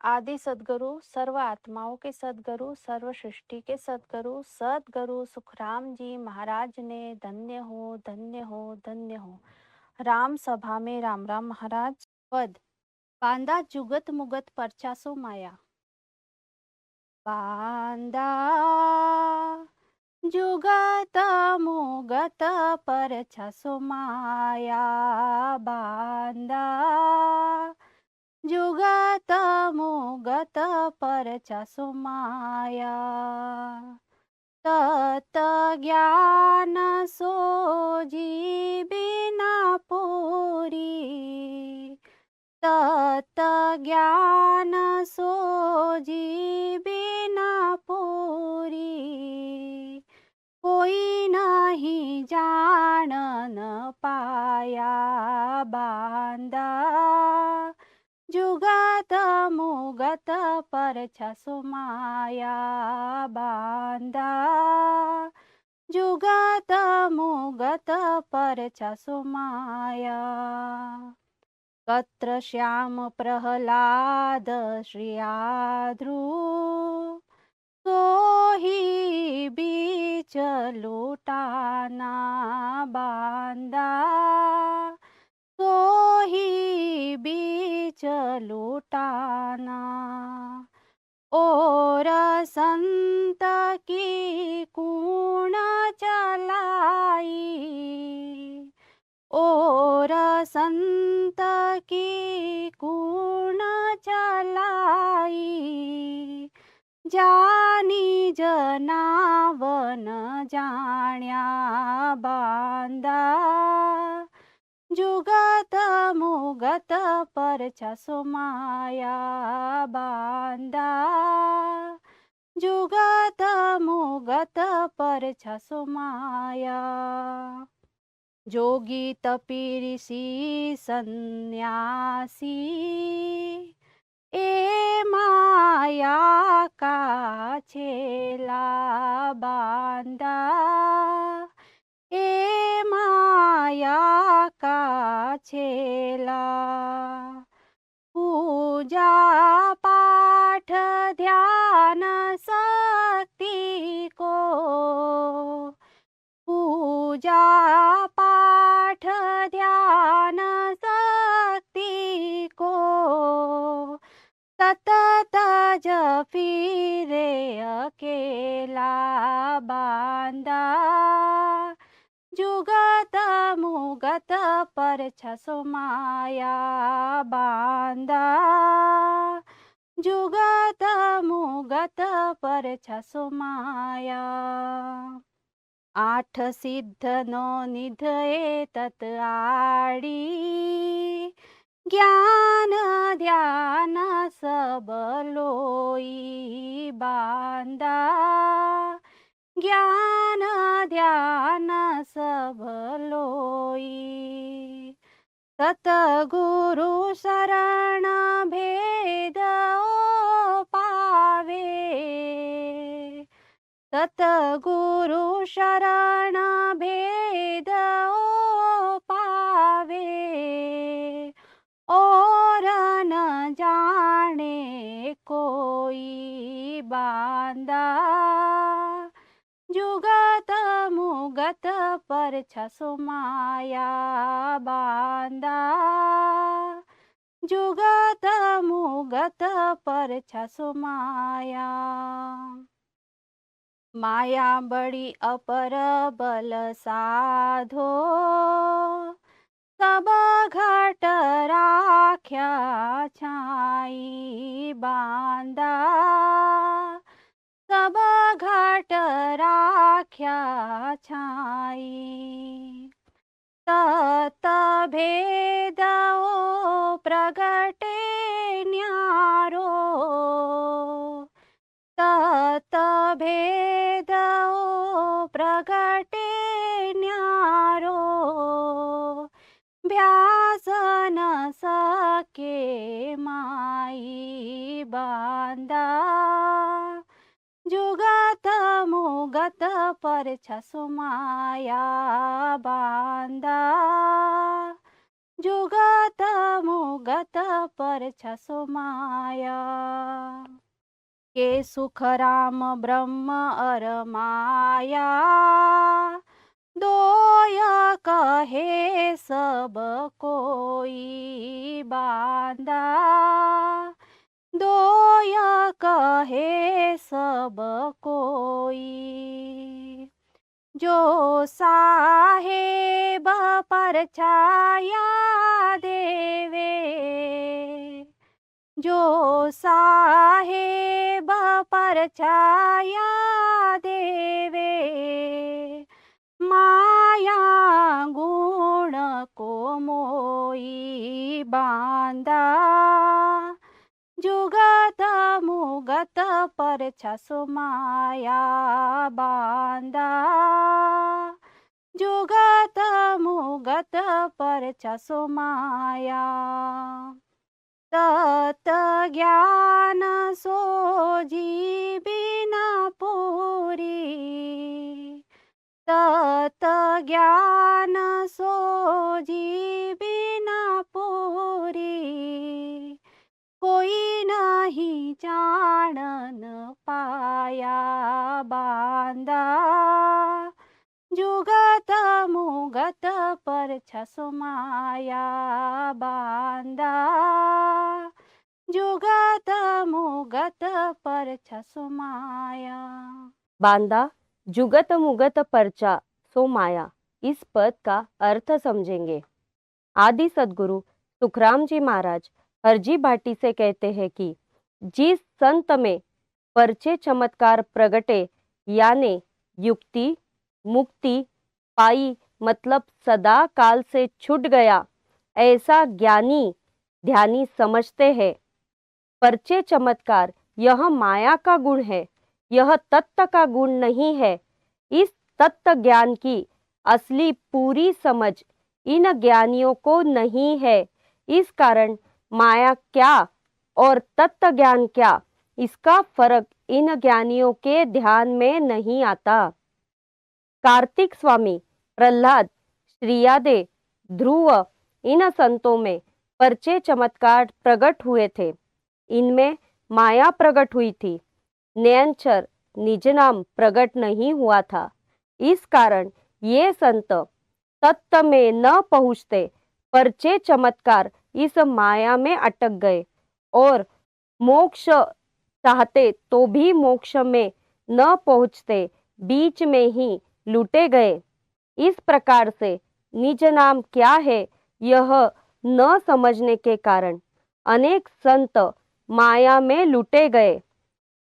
आदि सद्गुरु, सर्व आत्माओं के सद्गुरु, सर्व सृष्टि के सद्गुरु, सद्गुरु सुखराम जी महाराज ने धन्य हो, धन्य हो, धन्य हो। राम सभा में राम राम महाराज पद बांधा जुगत मुगत परचासो माया। बांधा जुगत मुगत परचासो माया। बांधा जुगत मुगत परचासो माया। तत ज्ञान सोजी बिना पोरी। तत ज्ञान सोजी बिना पोरी। कोई नहीं जानन पाया। बांधा जुगत मुगत परचासो माया। बांधा जुगत मुगत परचासो माया। कत्र श्याम प्रहलाद श्रियाध्रु सोही बीच लुटाना। बांधा सोही बीच लुटाना। और संत की कूण चलाई। और संत की कूण चलाई। जानी जनावन जाण्या। बांधा जुगत मुगत परचासो माया। बांधा जुगत मुगत परचासो माया। जोगी तपीऋषि सन्यासी ए माया का चेला। बांधा ए माया का चेला। पूजा पाठ ध्यान शक्ति को। पूजा पाठ ध्यान शक्ति को। सतत जपीरे अकेला। बांधा जुगत मुगत परचासो माया। बांधा जुगत मुगत परचासो माया। आठ सिद्ध नो निधये तत आडी। ज्ञान ध्यान सब लोई। बांधा ज्ञान ध्यान सब लोई। सतगुरु शरण भेद ओ पावे। सतगुरु शरण भेद ओ पावे। और न जाने कोई। बांधा जुगत मुगत परचासो माया। बांधा जुगत मुगत परचासो माया। माया बड़ी अपर बल साधो। सब घट राख्या छाई। बांधा सब घट राख्या छाई। तत भेद ओ प्रगटे न्यारो। तत भेद ओ प्रगटे न्यारो। भ्यास न सके माई। बांधा जुगत मुगत परचासो माया। बांधा जुगत मुगत परचासो माया। के सुख राम ब्रह्म अर माया, दोय कहे सब कोई बांधा, दोय कहे सब कोई। जो साहेब परछाया देवे, जो साहेब परछाया देवे, माया गुण को मोई बांधा, जुगत मुगत परछसु माया बांधा, जुगत मुगत परछसु माया। तत ज्ञान सोजी बिना पूरी, तत ज्ञान सोजी बिना पूरी, कोई नहीं जानन पाया बांधा, जुगत मुगत परछसु माया बांधा, जुगत मुगत परछसु माया। बांधा जुगत मुगत परचा सो माया, इस पद का अर्थ समझेंगे। आदि सदगुरु सुखराम जी महाराज हरजी भाटी से कहते हैं कि जिस संत में परचे चमत्कार प्रगटे, यानी युक्ति मुक्ति पाई, मतलब सदा काल से छूट गया, ऐसा ज्ञानी ध्यानी समझते हैं। परचे चमत्कार यह माया का गुण है, यह तत्व का गुण नहीं है। इस तत्व ज्ञान की असली पूरी समझ इन ज्ञानियों को नहीं है। इस कारण माया क्या और तत्व ज्ञान क्या, इसका फर्क इन ज्ञानियों के ध्यान में नहीं आता। कार्तिक स्वामी, प्रहलाद, श्रीयादे, ध्रुव, इन संतों में परचे चमत्कार प्रकट हुए थे। इनमें माया प्रकट हुई थी, नयनचर निज नाम प्रकट नहीं हुआ था। इस कारण ये संत तत्व में न पहुँचते, परचे चमत्कार इस माया में अटक गए और मोक्ष चाहते तो भी मोक्ष में न पहुँचते, बीच में ही लूटे गए। इस प्रकार से निज नाम क्या है यह न समझने के कारण अनेक संत माया में लूटे गए।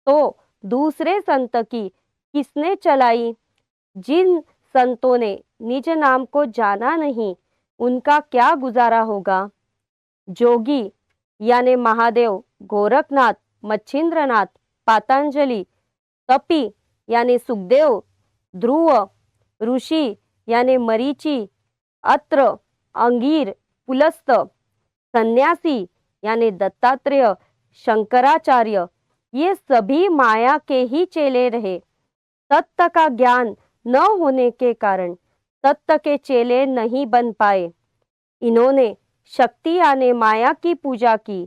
तो दूसरे संत की किसने चलाई? जिन संतों ने निज नाम को जाना नहीं, उनका क्या गुजारा होगा? जोगी यानी महादेव, गोरखनाथ, मच्छिंद्रनाथ, पातंजलि, कपि यानी सुखदेव, ध्रुव, ऋषि यानी मरीचि, अत्र, अंगीर, पुलस्त, सन्यासी यानी दत्तात्रेय, शंकराचार्य, ये सभी माया के ही चेले रहे। तत्व का ज्ञान न होने के कारण तत्व के चेले नहीं बन पाए। इन्होंने शक्ति यानी माया की पूजा की,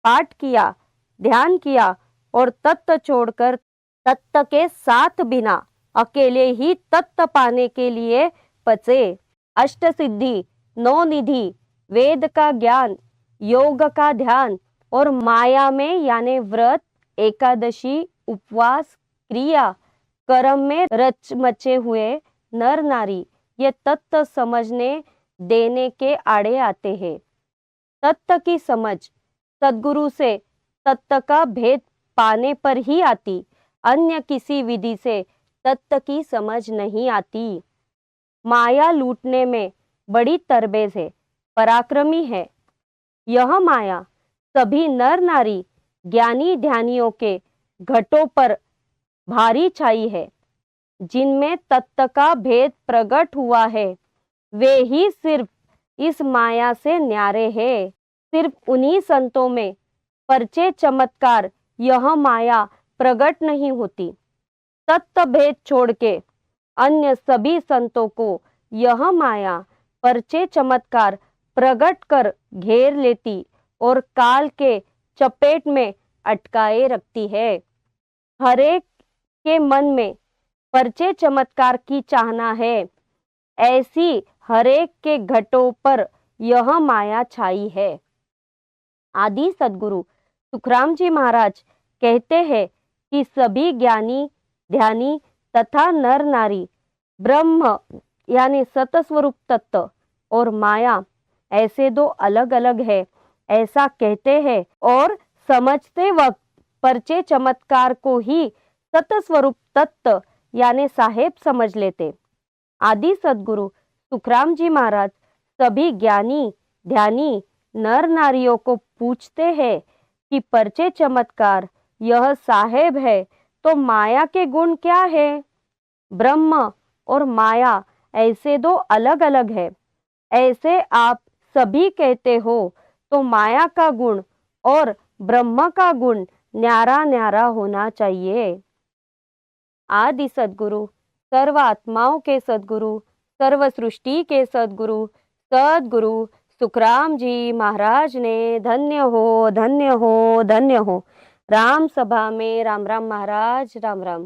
पाठ किया, ध्यान किया और तत्व छोड़कर तत्व के साथ बिना अकेले ही तत्व पाने के लिए पचे। अष्ट सिद्धि, नौ निधि, वेद का ज्ञान, योग का ध्यान और माया में यानी व्रत, एकादशी, उपवास, क्रिया, कर्म में रच मचे हुए नर नारी ये तत्व समझने देने के आड़े आते हैं। तत्व की समझ सद्गुरु से तत्व का भेद पाने पर ही आती, अन्य किसी विधि से तत्व की समझ नहीं आती। माया लूटने में बड़ी तरबेज है, पराक्रमी है। यह माया सभी नर नारी ज्ञानी ध्यानियों के घटों पर भारी छाई है। जिनमें तत्व का भेद प्रकट हुआ है, वे ही सिर्फ इस माया से न्यारे हैं। सिर्फ उन्हीं संतों में परचे चमत्कार यह माया प्रकट नहीं होती। तत्व भेद छोड़ के अन्य सभी संतों को यह माया परचे चमत्कार प्रकट कर घेर लेती और काल के चपेट में अटकाए रखती है। हर एक के मन में परचे चमत्कार की चाहना है, ऐसी हर एक के घटों पर यह माया छाई है। आदि सदगुरु सुखराम जी महाराज कहते हैं कि सभी ज्ञानी, ध्यानी तथा नर नारी ब्रह्म यानी सतस्वरूप तत्व और माया ऐसे दो अलग अलग है ऐसा कहते हैं और समझते वक्त परचे चमत्कार को ही सतस्वरूप तत्व यानी साहेब समझ लेते। आदि सदगुरु सुखराम जी महाराज सभी ज्ञानी, ध्यानी नर नारियों को पूछते हैं कि परचे चमत्कार यह साहेब है तो माया के गुण क्या है? ब्रह्म और माया ऐसे दो अलग अलग है, ऐसे आप सभी कहते हो तो माया का गुण और ब्रह्म का गुण न्यारा न्यारा होना चाहिए। आदि सदगुरु, सर्व आत्माओं के सदगुरु, सर्व सृष्टि के सदगुरु, सदगुरु सुखराम जी महाराज ने धन्य हो, धन्य हो, धन्य हो। राम सभा में राम राम महाराज, राम राम।